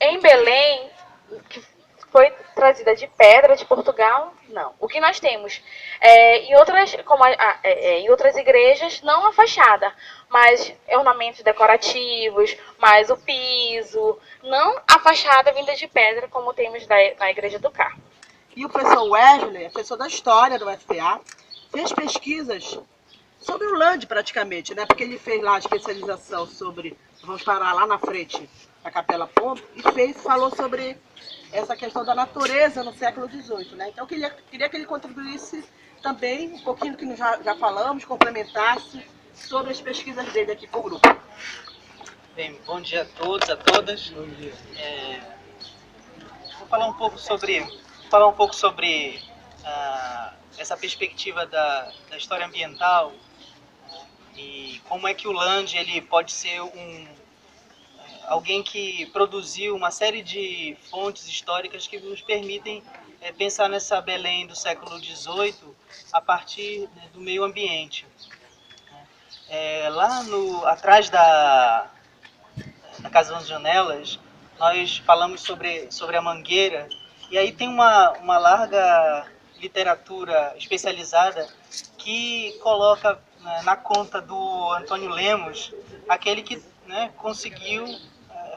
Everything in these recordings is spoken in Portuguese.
Em Belém, que foi trazida de pedra de Portugal, não. O que nós temos em outras, em outras igrejas, não a fachada, mas ornamentos decorativos, mais o piso, não a fachada vinda de pedra como temos na Igreja do Carmo. E o professor Wesley, professor da História do UFPA, fez pesquisas sobre o Land praticamente, né? Porque ele fez lá a especialização sobre, vamos parar lá na frente da Capela Pombo, e falou sobre essa questão da natureza no século XVIII, né? Então eu queria que ele contribuísse também um pouquinho do que nós já falamos, complementasse sobre as pesquisas dele aqui com o grupo. Bem, bom dia a todos, a todas. Bom dia. Vou falar um pouco sobre essa perspectiva da história ambiental e como é que o Land ele pode ser alguém que produziu uma série de fontes históricas que nos permitem pensar nessa Belém do século XVIII a partir do meio ambiente. Lá atrás da Casa das Janelas, nós falamos sobre a Mangueira, e aí tem uma larga literatura especializada que coloca na conta do Antônio Lemos, aquele que conseguiu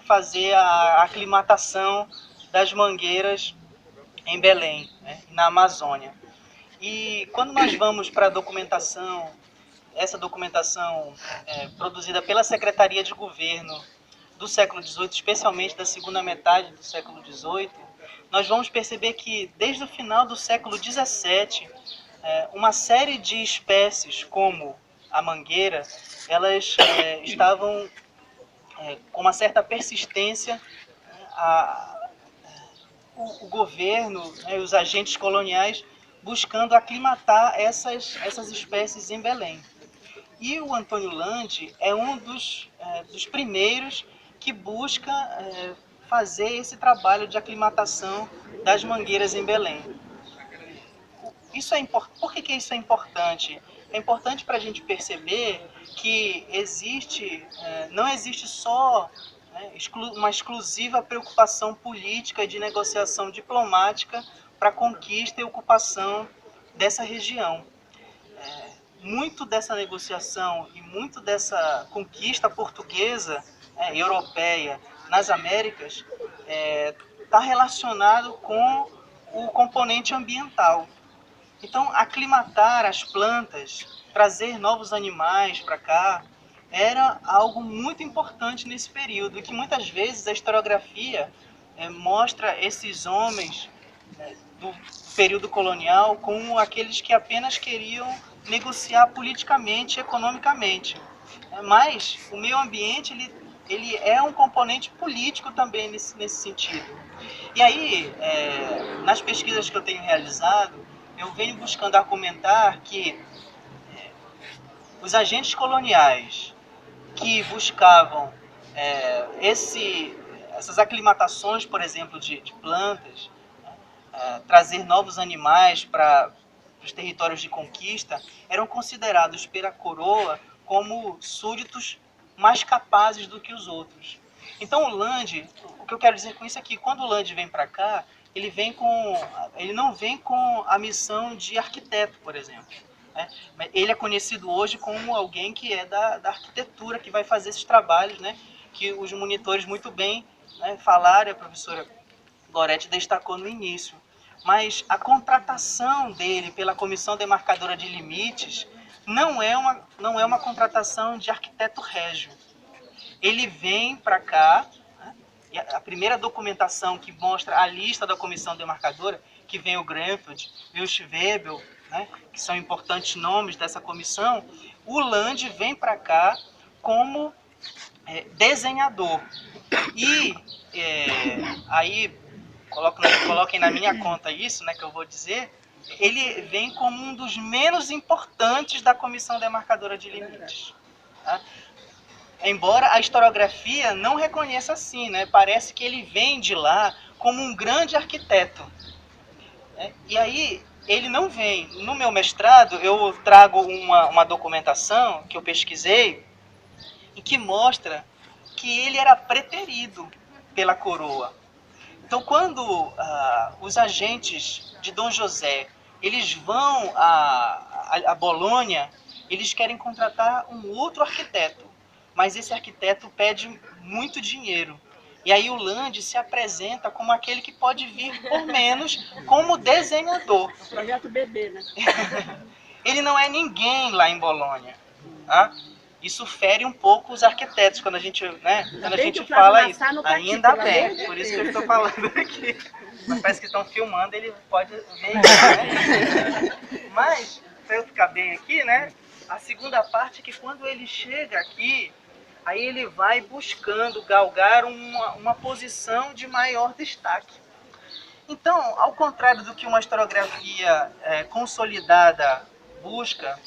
fazer a aclimatação das mangueiras em Belém, na Amazônia. E quando nós vamos para a documentação, essa documentação produzida pela Secretaria de Governo do século XVIII, especialmente da segunda metade do século XVIII, nós vamos perceber que desde o final do século XVII, uma série de espécies, como a mangueira, elas estavam com uma certa persistência. O governo e os agentes coloniais buscando aclimatar essas espécies em Belém. E o Antônio Land é um dos primeiros que busca fazer esse trabalho de aclimatação das mangueiras em Belém. Por que isso é importante? É importante para a gente perceber que não existe só uma exclusiva preocupação política e de negociação diplomática para a conquista e ocupação dessa região. Muito dessa negociação e muito dessa conquista portuguesa e europeia nas Américas está relacionado com o componente ambiental. Então, aclimatar as plantas, trazer novos animais para cá, era algo muito importante nesse período, e que muitas vezes a historiografia mostra esses homens do período colonial como aqueles que apenas queriam negociar politicamente e economicamente. Mas o meio ambiente ele é um componente político também nesse sentido. E aí, nas pesquisas que eu tenho realizado, eu venho buscando argumentar que os agentes coloniais que buscavam essas aclimatações, por exemplo, de plantas, trazer novos animais para os territórios de conquista, eram considerados pela coroa como súditos mais capazes do que os outros. Então o Land, o que eu quero dizer com isso é que quando o Land vem para cá, ele não vem com a missão de arquiteto, por exemplo. Ele é conhecido hoje como alguém que é da arquitetura, que vai fazer esses trabalhos, que os monitores muito bem falaram, a professora Gorete destacou no início. Mas a contratação dele pela Comissão Demarcadora de Limites não é uma contratação de arquiteto régio. Ele vem para cá, e a primeira documentação que mostra a lista da Comissão Demarcadora, que vem o Grenfell, vem o Schwebel, que são importantes nomes dessa comissão, o Land vem para cá como desenhador. E aí, coloquem na minha conta isso, que eu vou dizer, ele vem como um dos menos importantes da Comissão Demarcadora de Limites. Tá? Embora a historiografia não reconheça assim, parece que ele vem de lá como um grande arquiteto. E aí, ele não vem. No meu mestrado, eu trago uma documentação que eu pesquisei e que mostra que ele era preterido. pela coroa. Então, quando os agentes de Dom José eles vão a Bolonha, eles querem contratar um outro arquiteto, mas esse arquiteto pede muito dinheiro. E aí o Landi se apresenta como aquele que pode vir por menos como desenhador. Projeto bebê, né? Ele não é ninguém lá em Bolonha. Tá? Isso fere um pouco os arquitetos quando a gente, né, quando a gente fala isso. Ainda bem, por isso que eu estou falando aqui. Mas parece que estão filmando, ele pode ver isso, né? Mas, para eu ficar bem aqui, né, a segunda parte é que quando ele chega aqui, aí ele vai buscando galgar uma posição de maior destaque. Então, ao contrário do que uma historiografia consolidada busca,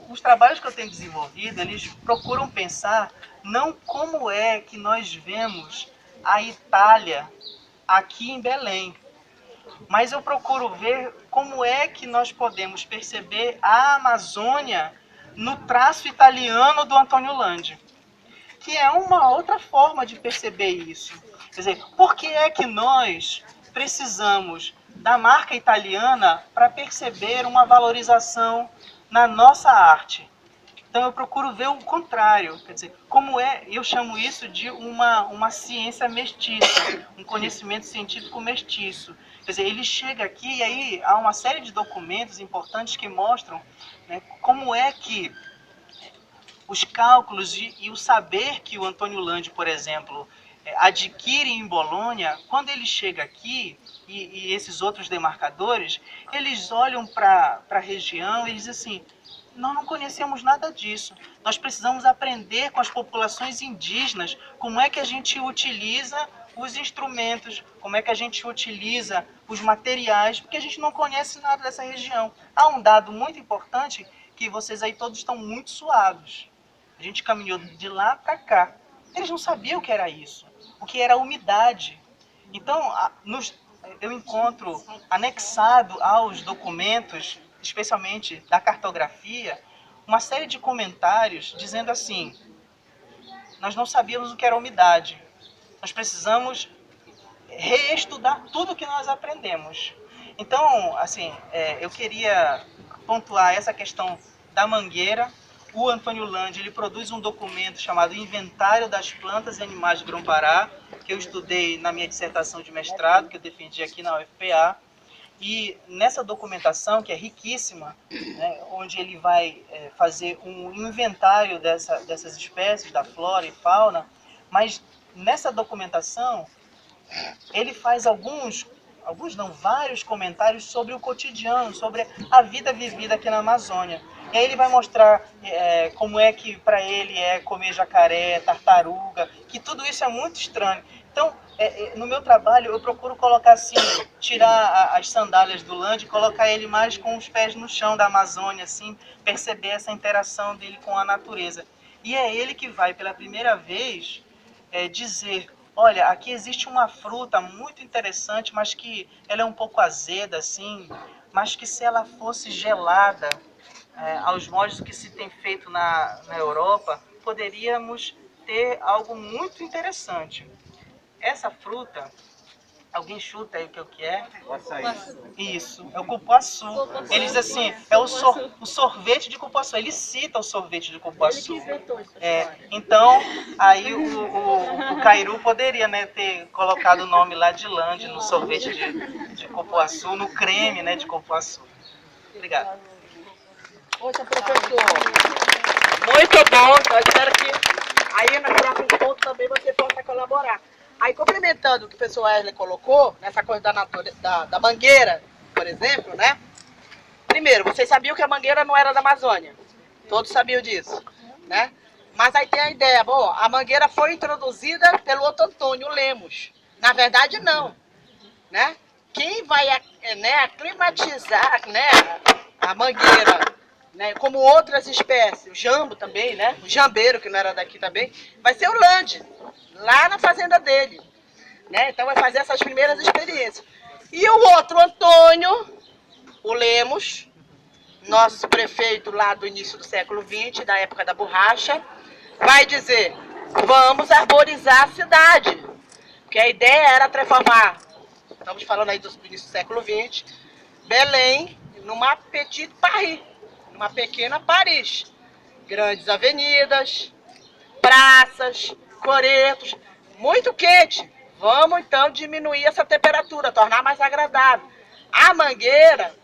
os trabalhos que eu tenho desenvolvido, eles procuram pensar não como é que nós vemos a Itália aqui em Belém, mas eu procuro ver como é que nós podemos perceber a Amazônia no traço italiano do Antônio Landi, que é uma outra forma de perceber isso. Quer dizer, por que é que nós precisamos da marca italiana para perceber uma valorização na nossa arte? Então eu procuro ver o contrário, quer dizer, como é, eu chamo isso de uma ciência mestiça, um conhecimento científico mestiço. Quer dizer, ele chega aqui e aí há uma série de documentos importantes que mostram, né, como é que os cálculos e o saber que o Antônio Landi, por exemplo, adquire em Bolonha, quando ele chega aqui, e esses outros demarcadores, eles olham para a região e dizem assim: nós não conhecemos nada disso. Nós precisamos aprender com as populações indígenas como é que a gente utiliza os instrumentos, como é que a gente utiliza os materiais, porque a gente não conhece nada dessa região. Há um dado muito importante que vocês aí todos estão muito suados. A gente caminhou de lá para cá. Eles não sabiam o que era isso, o que era a umidade. Então, eu encontro anexado aos documentos, especialmente da cartografia, uma série de comentários dizendo assim: nós não sabíamos o que era umidade. Nós precisamos reestudar tudo o que nós aprendemos. Então, assim, eu queria pontuar essa questão da mangueira. O Antônio Landi, ele produz um documento chamado Inventário das Plantas e Animais de Grão-Pará, que eu estudei na minha dissertação de mestrado, que eu defendi aqui na UFPA. E nessa documentação, que é riquíssima, né, onde ele vai fazer um inventário dessas espécies, da flora e fauna, mas nessa documentação ele faz vários comentários sobre o cotidiano, sobre a vida vivida aqui na Amazônia. E aí ele vai mostrar como é que para ele é comer jacaré, tartaruga, que tudo isso é muito estranho. Então, no meu trabalho, eu procuro colocar assim, tirar as sandálias do Landi e colocar ele mais com os pés no chão da Amazônia, assim, perceber essa interação dele com a natureza. E é ele que vai, pela primeira vez, dizer: olha, aqui existe uma fruta muito interessante, mas que ela é um pouco azeda, assim, mas que se ela fosse gelada, aos moldes que se tem feito na Europa, poderíamos ter algo muito interessante. Essa fruta, alguém chuta aí o que é? O açaí. Isso, é o cupuaçu. Ele diz assim, é o sorvete de cupuaçu. Ele cita o sorvete de cupuaçu. Então, aí o Cairu poderia, né, ter colocado o nome lá de Landi no sorvete de cupuaçu, no creme, né, de cupuaçu. Obrigado. Poxa, professor, muito bom. Então, eu espero que aí no próximo ponto também você possa colaborar. Aí, complementando o que o professor Wesley colocou, nessa coisa da mangueira, por exemplo, né? Primeiro, vocês sabiam que a mangueira não era da Amazônia. Todos sabiam disso, né? Mas aí tem a ideia, bom, a mangueira foi introduzida pelo outro Antônio Lemos. Na verdade, não, né? Quem vai aclimatizar, né, a mangueira, né, como outras espécies, o jambo também, né, o jambeiro, que não era daqui também, vai ser o Landi, lá na fazenda dele, né, então vai fazer essas primeiras experiências. E o outro Antônio, o Lemos, nosso prefeito lá do início do século XX, da época da borracha, vai dizer: vamos arborizar a cidade, Porque a ideia era transformar, estamos falando aí do início do século XX, Belém numa petite Paris, numa pequena Paris. Grandes avenidas, praças, coretos, muito quente. Vamos então diminuir essa temperatura, tornar mais agradável. A mangueira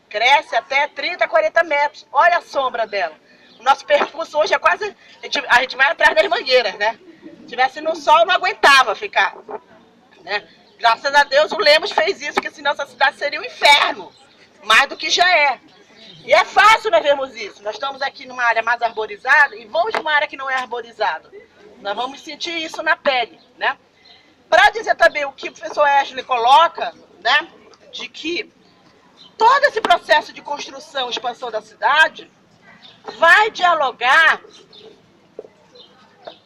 cresce até 30, 40 metros. Olha a sombra dela. O nosso percurso hoje é quase... A gente vai atrás das mangueiras, né? Se tivesse no sol, não aguentava ficar. Né? Graças a Deus o Lemos fez isso, porque senão essa cidade seria um inferno. Mais do que já é. E é fácil nós vermos isso. Nós estamos aqui numa área mais arborizada e vamos para uma área que não é arborizada. Nós vamos sentir isso na pele, né? Para dizer também o que o professor Ashley coloca, né? De que todo esse processo de construção e expansão da cidade vai dialogar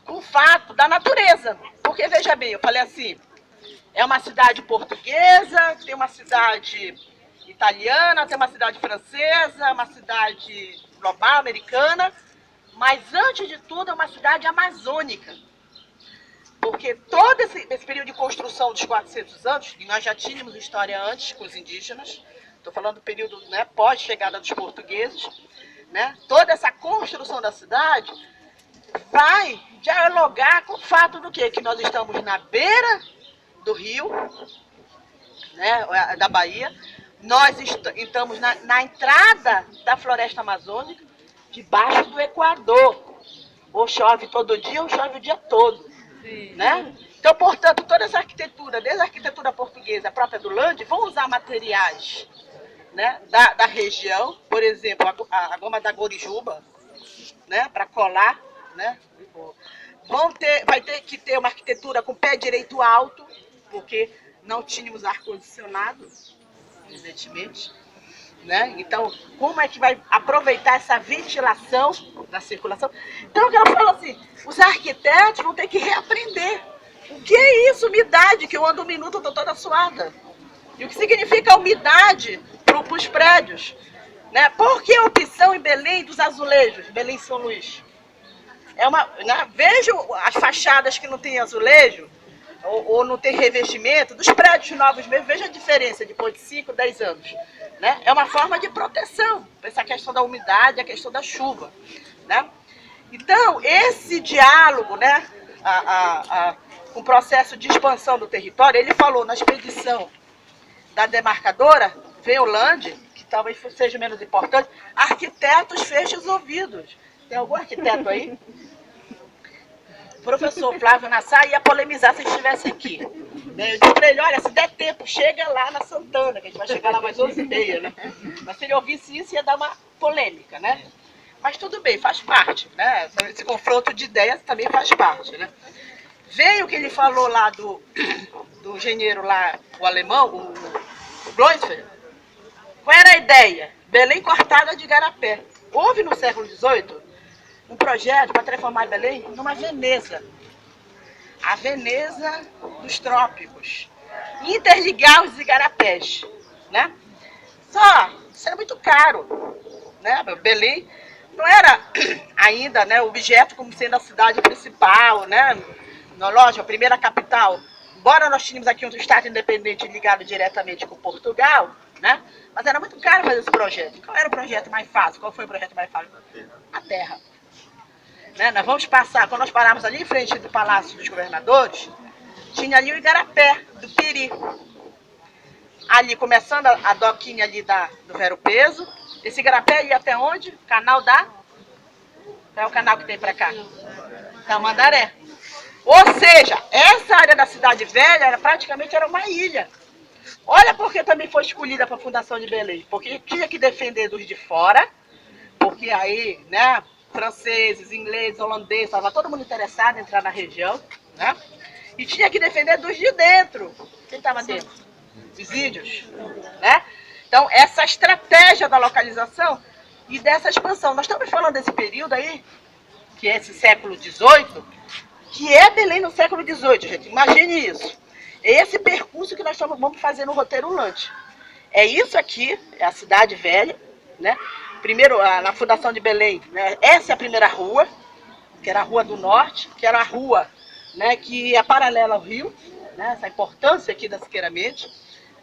com o fato da natureza. Porque, veja bem, eu falei assim, é uma cidade portuguesa, tem uma cidade italiana, tem uma cidade francesa, uma cidade global, americana, mas antes de tudo é uma cidade amazônica. Porque todo esse período de construção dos 400 anos, e nós já tínhamos história antes com os indígenas, estou falando do período, né, pós-chegada dos portugueses, né, toda essa construção da cidade vai dialogar com o fato do quê? Que nós estamos na beira do rio, né, da Bahia, nós estamos na entrada da floresta amazônica, debaixo do Equador. Ou chove todo dia, ou chove o dia todo. Né? Então, portanto, toda essa arquitetura, desde a arquitetura portuguesa, a própria do Land, vão usar materiais, né, da região, por exemplo, a goma da Gorijuba, né, para colar, né? Vai ter que ter uma arquitetura com pé direito alto, porque não tínhamos ar-condicionado, evidentemente. Né? Então, como é que vai aproveitar essa ventilação da circulação? Então, eu quero falar assim, os arquitetos vão ter que reaprender. O que é isso, umidade? Que eu ando um minuto, eu estou toda suada. E o que significa umidade para os prédios? Né? Por que a opção em Belém dos azulejos, Belém São Luís? Né? Vejo as fachadas que não tem azulejo, ou não tem revestimento, dos prédios novos mesmo, veja a diferença depois de 5, 10 anos. Né? É uma forma de proteção, essa questão da umidade, a questão da chuva. Né? Então, esse diálogo, né, com o processo de expansão do território, ele falou na expedição da demarcadora, veio o Land, que talvez seja menos importante, arquitetos fechem os ouvidos. Tem algum arquiteto aí? O professor Flávio Nassar ia polemizar se ele estivesse aqui. Eu disse para ele, olha, se der tempo, chega lá na Santana, que a gente vai chegar lá mais 11h30, né? Mas se ele ouvisse isso, ia dar uma polêmica, né? Mas tudo bem, faz parte, né? Esse confronto de ideias também faz parte, né? Veio o que ele falou lá do engenheiro lá, o alemão, o Bloisfeld. Qual era a ideia? Belém cortada de igarapé. Houve no século XVIII um projeto para transformar Belém numa Veneza. A Veneza dos trópicos. Interligar os igarapés, né? Só, isso era muito caro, né? Belém não era ainda, né, objeto como sendo a cidade principal, né? Lógico, a primeira capital. Embora nós tínhamos aqui um estado independente ligado diretamente com Portugal, né? Mas era muito caro fazer esse projeto. Qual era o projeto mais fácil? Qual foi o projeto mais fácil? A terra. Né? Nós vamos passar, quando nós pararmos ali em frente do Palácio dos Governadores, tinha ali o igarapé do Piri. Ali, começando a doquinha ali do Vero Peso, esse igarapé ia até onde? Canal da... Qual é o canal que tem para cá? Tamandaré. Ou seja, essa área da Cidade Velha praticamente era uma ilha. Olha porque também foi escolhida para a Fundação de Belém. Porque tinha que defender dos de fora, porque aí, né, franceses, ingleses, holandeses, estava todo mundo interessado em entrar na região, né? E tinha que defender dos de dentro. Quem estava dentro? Os índios, né? Então, essa estratégia da localização e dessa expansão. Nós estamos falando desse período aí, que é esse século XVIII, que é Belém no século XVIII, gente. Imagine isso. É esse percurso que nós vamos fazer no roteiro Lante. É isso aqui, é a Cidade Velha, né? Primeiro, na Fundação de Belém, né? Essa é a primeira rua, que era a Rua do Norte, que era a rua, né, que é paralela ao rio, né? Essa importância aqui da Siqueiramente,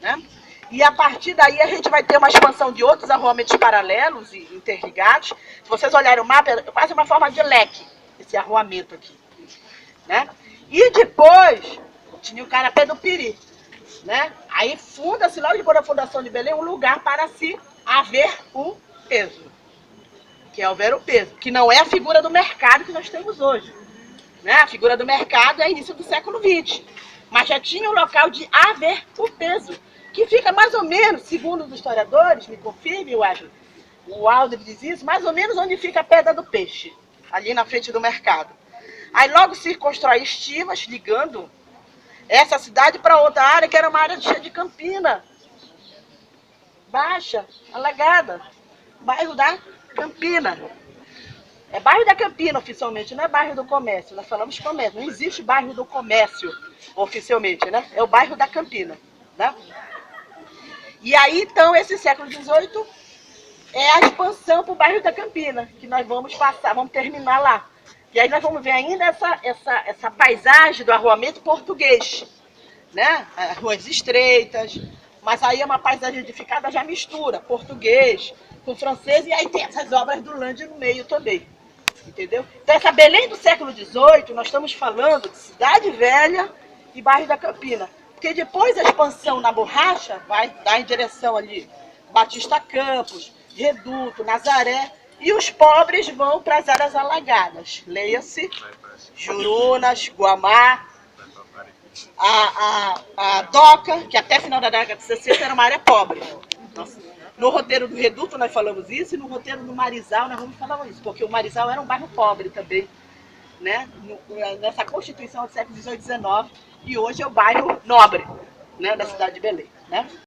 né? E a partir daí a gente vai ter uma expansão de outros arruamentos paralelos e interligados. Se vocês olharem o mapa, é quase uma forma de leque, esse arruamento aqui, né? E depois tinha o Carapé do Piri, né? Aí funda-se, logo depois da fundação de Belém, um lugar para se haver o peso, que é o ver-o-peso, que não é a figura do mercado que nós temos hoje, né? A figura do mercado é início do século XX, mas já tinha um local de haver o peso, que fica mais ou menos, segundo os historiadores, me confirme, Wesley, o Aldrin diz isso, mais ou menos onde fica a Pedra do Peixe, ali na frente do mercado. Aí logo se constrói estivas, ligando essa cidade para outra área, que era uma área cheia de campina, baixa, alagada, bairro da Campina. É bairro da Campina oficialmente, não é bairro do comércio, nós falamos comércio, não existe bairro do comércio oficialmente, né? É o bairro da Campina, né? E aí, então, esse século XVIII é a expansão para o bairro da Campina, que nós vamos passar, vamos terminar lá. E aí nós vamos ver ainda essa paisagem do arruamento português, né? Ruas estreitas, mas aí é uma paisagem edificada, já mistura português com francês, e aí tem essas obras do Land no meio também, entendeu? Então essa Belém do século XVIII, nós estamos falando de Cidade Velha e bairro da Campina. Porque depois a expansão na borracha vai dar em direção ali Batista Campos, Reduto, Nazaré, e os pobres vão para as áreas alagadas. Leia-se Jurunas, Guamá, a Doca, que até final da década de 60 era uma área pobre. No roteiro do Reduto nós falamos isso, e no roteiro do Marizal nós vamos falar isso, porque o Marizal era um bairro pobre também, né? Nessa Constituição do século XVIII e XIX, e hoje é o bairro nobre, né, da cidade de Belém, né?